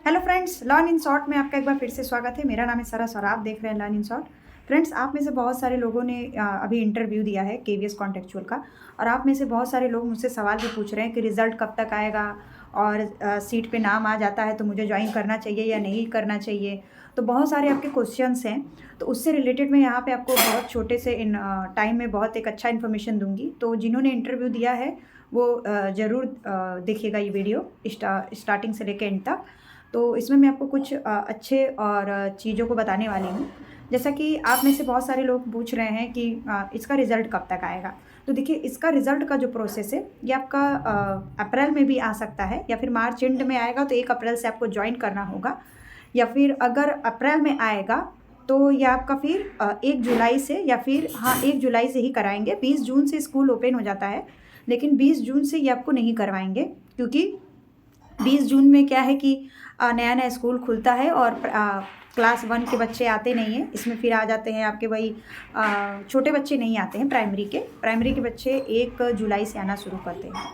Hello friends, learn in short में आपका एक बार फिर से स्वागत है। मेरा नाम है सरस और आप देख रहे हैं लर्न इन शॉर्ट। फ्रेंड्स, आप में से बहुत सारे लोगों ने अभी इंटरव्यू दिया है केवीएस कॉन्टेक्चुअल का, और आप में से बहुत सारे लोग मुझसे सवाल भी पूछ रहे हैं कि रिज़ल्ट कब तक आएगा और सीट पे नाम आ जाता है तो मुझे ज्वाइन करना चाहिए या नहीं करना चाहिए। तो बहुत सारे आपके क्वेश्चंस हैं, तो उससे रिलेटेड मैं यहाँ पे आपको बहुत छोटे से इन टाइम में बहुत एक अच्छा इन्फॉर्मेशन दूंगी। तो जिन्होंने इंटरव्यू दिया है वो ज़रूर देखिएगा ये वीडियो स्टार्टिंग से लेकर एंड तक। तो इसमें मैं आपको कुछ अच्छे और चीज़ों को बताने वाली हूँ। जैसा कि आप में से बहुत सारे लोग पूछ रहे हैं कि इसका रिज़ल्ट कब तक आएगा। तो देखिए, इसका रिज़ल्ट का जो प्रोसेस है ये आपका अप्रैल में भी आ सकता है, या फिर मार्च एंड में आएगा तो 1 अप्रैल से आपको ज्वाइन करना होगा। या फिर अगर अप्रैल में आएगा तो ये आपका फिर 1 जुलाई से, या फिर 1 जुलाई से ही कराएंगे। 20 जून से स्कूल ओपन हो जाता है, लेकिन 20 जून से ये आपको नहीं करवाएंगे, क्योंकि 20 जून में क्या है कि नया नया स्कूल खुलता है और क्लास 1 के बच्चे आते नहीं हैं। इसमें फिर आ जाते हैं आपके वही छोटे बच्चे नहीं आते हैं, प्राइमरी के बच्चे 1 जुलाई से आना शुरू करते हैं।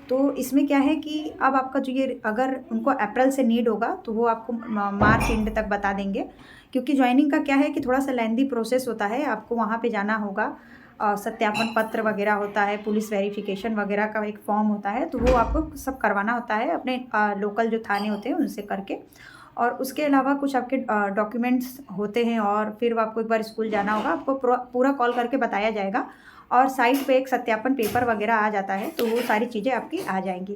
तो इसमें क्या है कि अब आपका जो ये अगर उनको अप्रैल से नीड होगा तो वो आपको मार्च एंड तक बता देंगे, क्योंकि ज्वाइनिंग का क्या है कि थोड़ा सा लेंदी प्रोसेस होता है। आपको वहाँ पे जाना होगा, सत्यापन पत्र वगैरह होता है, पुलिस वेरिफिकेशन वगैरह का एक फॉर्म होता है, तो वो आपको सब करवाना होता है अपने लोकल जो थाने होते हैं उनसे करके। और उसके अलावा कुछ आपके डॉक्यूमेंट्स होते हैं, और फिर आपको एक बार स्कूल जाना होगा। आपको पूरा कॉल करके बताया जाएगा, और साइट पे एक सत्यापन पेपर वगैरह आ जाता है, तो वो सारी चीज़ें आपकी आ जाएंगी।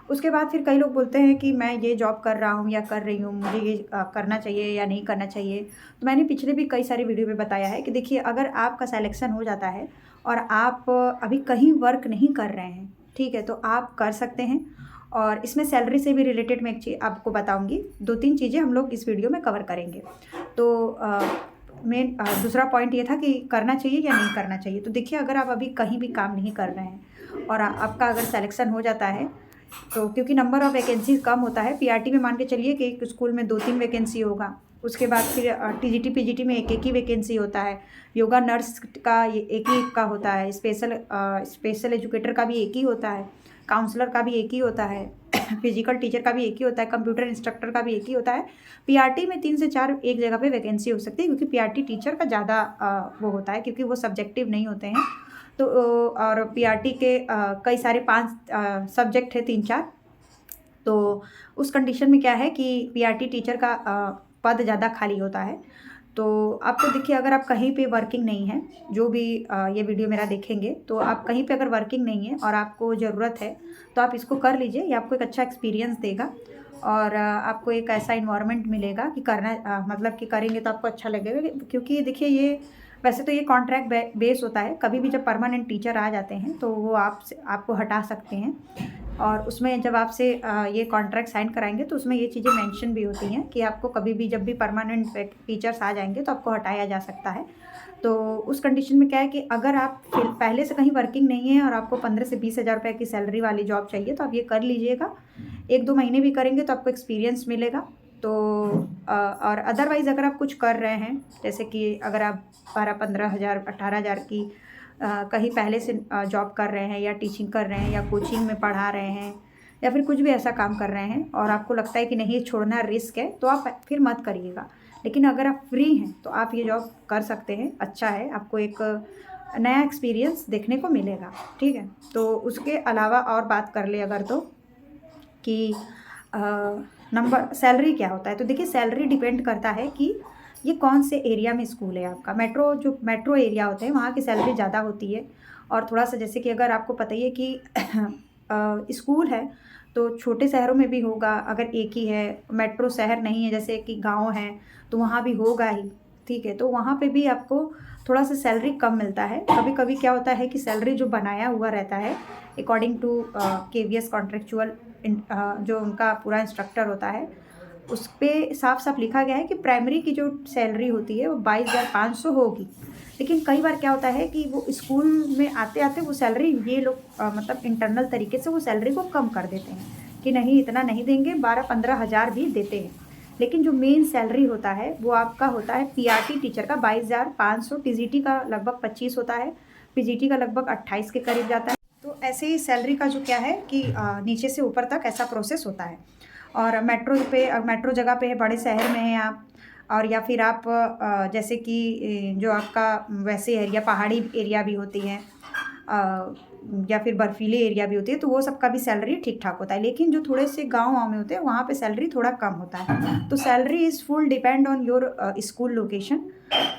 उसके बाद फिर कई लोग बोलते हैं कि मैं ये जॉब कर रहा हूँ या कर रही हूँ, मुझे ये करना चाहिए या नहीं करना चाहिए। तो मैंने पिछले भी कई सारी वीडियो में बताया है कि देखिए, अगर आपका सिलेक्शन हो जाता है और आप अभी कहीं वर्क नहीं कर रहे हैं, ठीक है, तो आप कर सकते हैं। और इसमें सैलरी से भी रिलेटेड मैं एक चीज़ आपको बताऊंगी। 2-3 चीज़ें हम लोग इस वीडियो में कवर करेंगे। तो मेन दूसरा पॉइंट ये था कि करना चाहिए या नहीं करना चाहिए। तो देखिए, अगर आप अभी कहीं भी काम नहीं कर रहे हैं और आपका अगर सिलेक्शन हो जाता है, तो क्योंकि नंबर ऑफ़ वैकेंसी कम होता है, पीआरटी में मान के चलिए कि एक स्कूल में 2-3 वैकेंसी होगा। उसके बाद फिर टीजीटी पीजीटी में एक ही वैकेंसी होता है। योगा नर्स का ये एक ही का होता है। स्पेशल एजुकेटर का भी एक ही होता है। काउंसलर का भी एक ही होता है। फिजिकल टीचर का भी एक ही होता है। कंप्यूटर इंस्ट्रक्टर का भी एक ही होता है। पीआरटी में 3 से 4 एक जगह पे वैकेंसी हो सकती है, क्योंकि पीआरटी टीचर का ज़्यादा वो होता है, क्योंकि वो सब्जेक्टिव नहीं होते हैं। तो और पीआरटी के कई सारे 5 सब्जेक्ट है, 3-4। तो उस कंडीशन में क्या है कि पीआरटी टीचर का पद ज़्यादा खाली होता है। तो आपको देखिए, अगर आप कहीं पे वर्किंग नहीं है, जो भी ये वीडियो मेरा देखेंगे, तो आप कहीं पे अगर वर्किंग नहीं है और आपको ज़रूरत है, तो आप इसको कर लीजिए। ये आपको एक अच्छा एक्सपीरियंस देगा, और आपको एक ऐसा इन्वायरमेंट मिलेगा कि करना मतलब कि करेंगे तो आपको अच्छा लगेगा। क्योंकि देखिए, ये वैसे तो ये कॉन्ट्रैक्ट बेस होता है। कभी भी जब परमानेंट टीचर आ जाते हैं तो वो आपको हटा सकते हैं, और उसमें जब आपसे ये कॉन्ट्रैक्ट साइन कराएंगे तो उसमें ये चीज़ें मेंशन भी होती हैं कि आपको कभी भी जब भी परमानेंट टीचर्स आ जाएंगे तो आपको हटाया जा सकता है। तो उस कंडीशन में क्या है कि अगर आप फिर पहले से कहीं वर्किंग नहीं है और आपको 15 से 20 हज़ार रुपये की सैलरी वाली जॉब चाहिए, तो आप ये कर लीजिएगा। 1-2 महीने भी करेंगे तो आपको एक्सपीरियंस मिलेगा। तो और अदरवाइज़ अगर आप कुछ कर रहे हैं, जैसे कि अगर आप 12-15 हज़ार 18 हज़ार की कहीं पहले से जॉब कर रहे हैं, या टीचिंग कर रहे हैं, या कोचिंग में पढ़ा रहे हैं, या फिर कुछ भी ऐसा काम कर रहे हैं और आपको लगता है कि नहीं, ये छोड़ना रिस्क है, तो आप फिर मत करिएगा। लेकिन अगर आप फ्री हैं तो आप ये जॉब कर सकते हैं। अच्छा है, आपको एक नया एक्सपीरियंस देखने को मिलेगा, ठीक है। तो उसके अलावा और बात कर ले अगर, तो कि नंबर सैलरी क्या होता है। तो देखिए, सैलरी डिपेंड करता है कि ये कौन से एरिया में स्कूल है आपका। मेट्रो एरिया होते हैं वहाँ की सैलरी ज़्यादा होती है। और थोड़ा सा, जैसे कि अगर आपको पता ही है कि स्कूल है तो छोटे शहरों में भी होगा। अगर एक ही है, मेट्रो शहर नहीं है, जैसे कि गांव है, तो वहाँ भी होगा ही, ठीक है। तो वहाँ पे भी आपको थोड़ा सा सैलरी कम मिलता है। कभी कभी क्या होता है कि सैलरी जो बनाया हुआ रहता है अकॉर्डिंग टू केवीएस कॉन्ट्रेक्चुअल, जो उनका पूरा इंस्ट्रक्टर होता है, उस पर साफ साफ लिखा गया है कि प्राइमरी की जो सैलरी होती है वो 22,500 होगी। लेकिन कई बार क्या होता है कि वो स्कूल में आते आते वो सैलरी ये लोग मतलब इंटरनल तरीके से वो सैलरी को कम कर देते हैं कि नहीं, इतना नहीं देंगे, 12-15 हज़ार भी देते हैं। लेकिन जो मेन सैलरी होता है वो आपका होता है पीआरटी टीचर का 22,500, टीजीटी का लगभग 25 होता है, पीजीटी का लगभग 28 के करीब जाता है। तो ऐसे ही सैलरी का जो क्या है कि नीचे से ऊपर तक ऐसा प्रोसेस होता है। और मेट्रो जगह पे है, बड़े शहर में हैं आप, और या फिर आप जैसे कि जो आपका वैसे एरिया पहाड़ी एरिया भी होती है, या फिर बर्फीले एरिया भी होती है, तो वो सबका भी सैलरी ठीक ठाक होता है। लेकिन जो थोड़े से गाँव में होते हैं वहाँ पे सैलरी थोड़ा कम होता है। तो salary is full depend on your school location.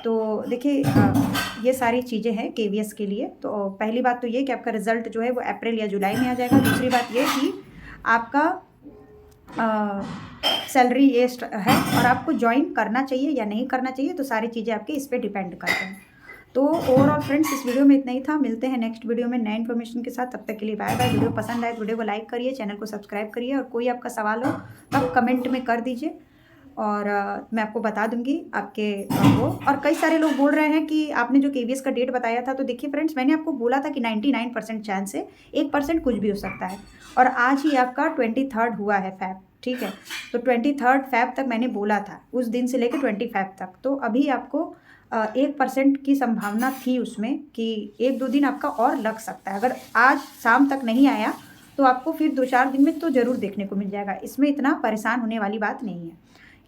तो देखिए ये सारी चीज़ें हैं केवीएस के लिए। तो पहली बात तो ये कि आपका रिज़ल्ट जो है वो अप्रैल या जुलाई में आ जाएगा। दूसरी बात ये कि आपका सैलरी ये है और आपको ज्वाइन करना चाहिए या नहीं करना चाहिए, तो सारी चीज़ें आपके इस पे डिपेंड करते हैं। तो ओवरऑल फ्रेंड्स इस वीडियो में इतना ही था। मिलते हैं नेक्स्ट वीडियो में नए इन्फॉर्मेशन के साथ। तब तक के लिए बाय बाय। वीडियो पसंद आए तो वीडियो को लाइक करिए, चैनल को सब्सक्राइब करिए, और कोई आपका सवाल हो तो आप कमेंट में कर दीजिए, और मैं आपको बता दूंगी आपके वो। और कई सारे लोग बोल रहे हैं कि आपने जो केवीएस का डेट बताया था, तो देखिए फ्रेंड्स, मैंने आपको बोला था कि 99% चांस है, 1% कुछ भी हो सकता है। और आज ही आपका 23 हुआ है फैब, ठीक है। तो 23 फैब तक मैंने बोला था, उस दिन से लेकर 25 तक। तो अभी आपको 1% की संभावना थी उसमें कि 1-2 दिन आपका और लग सकता है। अगर आज शाम तक नहीं आया तो आपको फिर 2-4 दिन में तो ज़रूर देखने को मिल जाएगा। इसमें इतना परेशान होने वाली बात नहीं है,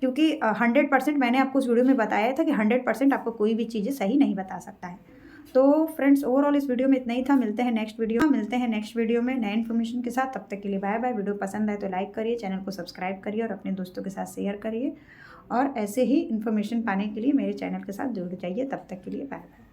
क्योंकि 100% मैंने आपको उस वीडियो में बताया था कि 100% आपको कोई भी चीज़ें सही नहीं बता सकता है। तो फ्रेंड्स ओवरऑल इस वीडियो में इतना ही था। मिलते हैं नेक्स्ट वीडियो में नए इन्फॉर्मेशन के साथ। तब तक के लिए बाय बाय। वीडियो पसंद आए तो लाइक करिए, चैनल को सब्सक्राइब करिए, और अपने दोस्तों के साथ शेयर करिए, और ऐसे ही इन्फॉर्मेशन पाने के लिए मेरे चैनल के साथ जुड़ जाइए। तब तक के लिए बाय बाय।